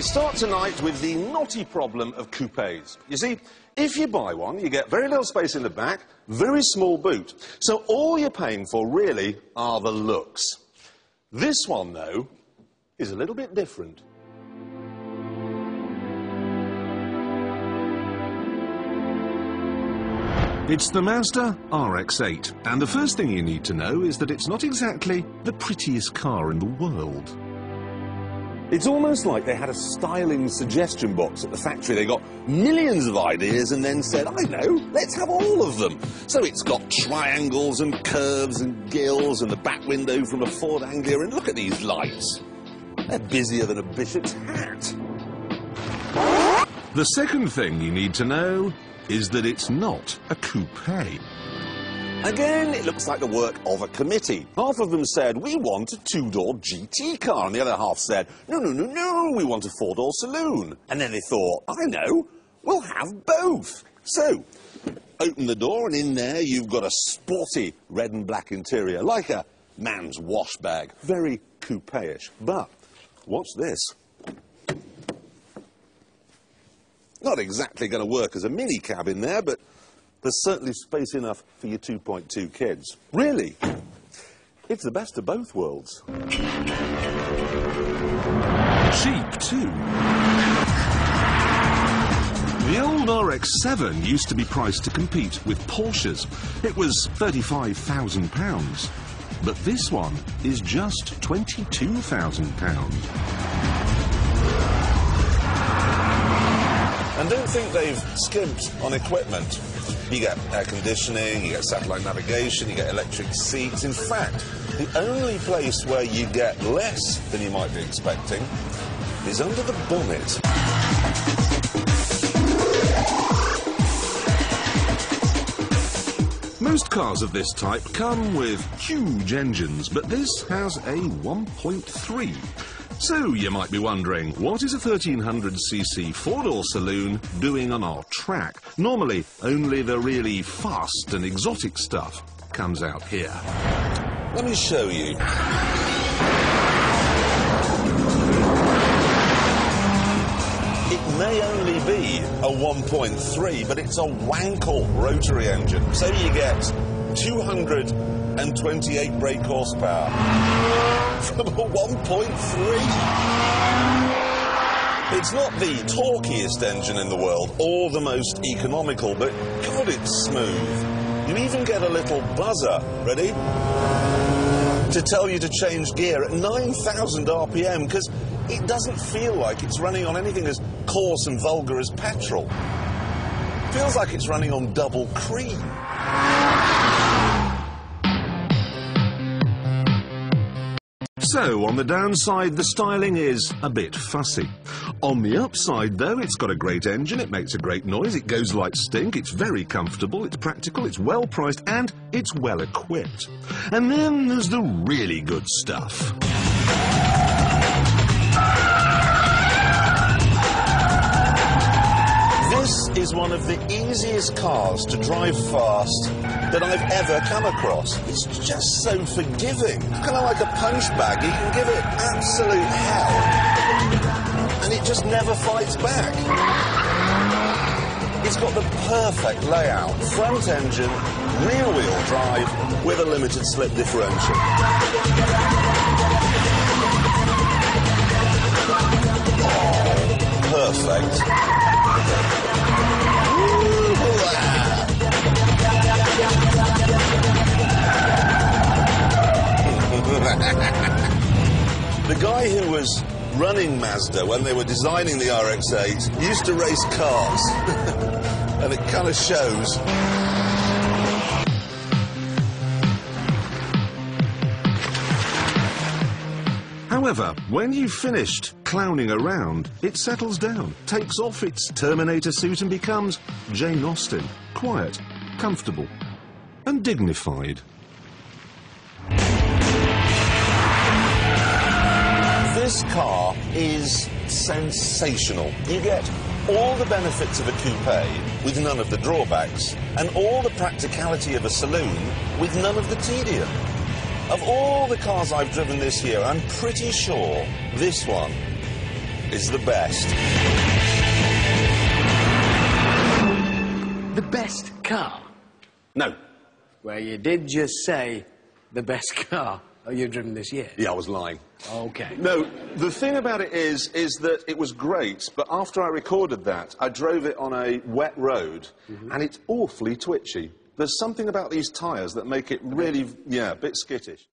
we start tonight with the knotty problem of coupes. You see, if you buy one, you get very little space in the back, very small boot. So all you're paying for, really, are the looks. This one, though, is a little bit different. It's the Mazda RX8, and the first thing you need to know is that it's not exactly the prettiest car in the world. It's almost like they had a styling suggestion box at the factory. They got millions of ideas and then said, I know, let's have all of them. So it's got triangles and curves and gills and the back window from a Ford Anglia, and look at these lights. They're busier than a bishop's hat. The second thing you need to know is that it's not a coupe. Again, it looks like the work of a committee. Half of them said, we want a two-door GT car, and the other half said, no, no, no, no, we want a four-door saloon. And then they thought, I know, we'll have both. So, open the door, and in there you've got a sporty red and black interior, like a man's wash bag. Very coupe-ish. But, what's this? Not exactly going to work as a mini-cab in there, but there's certainly space enough for your 2.2 kids. Really, it's the best of both worlds. Cheap, too. The old RX-7 used to be priced to compete with Porsches. It was £35,000. But this one is just £22,000. And don't think they've skimped on equipment. You get air conditioning, you get satellite navigation, you get electric seats. In fact, the only place where you get less than you might be expecting is under the bonnet. Most cars of this type come with huge engines, but this has a 1.3. So you might be wondering, what is a 1300cc four-door saloon doing on our track? Normally, only the really fast and exotic stuff comes out here. Let me show you. It may only be a 1.3, but it's a Wankel rotary engine. So you get 228 brake horsepower from a 1.3. It's not the torquiest engine in the world or the most economical, but God, it's smooth. You even get a little buzzer, ready, to tell you to change gear at 9,000 RPM, because it doesn't feel like it's running on anything as coarse and vulgar as petrol. It feels like it's running on double cream. So, on the downside, the styling is a bit fussy. On the upside, though, it's got a great engine, it makes a great noise, it goes like stink, it's very comfortable, it's practical, it's well-priced, and it's well-equipped. And then there's the really good stuff. This is one of the easiest cars to drive fast that I've ever come across. It's just so forgiving. Kind of like a punch bag. You can give it absolute hell, and it just never fights back. It's got the perfect layout. Front engine, rear-wheel drive, with a limited slip differential. Oh, perfect. The guy who was running Mazda when they were designing the RX8 used to race cars, and it kind of shows. However, when you've finished clowning around, it settles down, takes off its Terminator suit and becomes Jane Austen. Quiet, comfortable, and dignified. This car is sensational. You get all the benefits of a coupe with none of the drawbacks, and all the practicality of a saloon with none of the tedium. Of all the cars I've driven this year, I'm pretty sure this one is the best. The best car? No. Well, you did just say the best car you've driven this year. Yeah, I was lying. OK. No, the thing about it is that it was great, but after I recorded that, I drove it on a wet road, and it's awfully twitchy. There's something about these tyres that make it really, yeah, a bit skittish.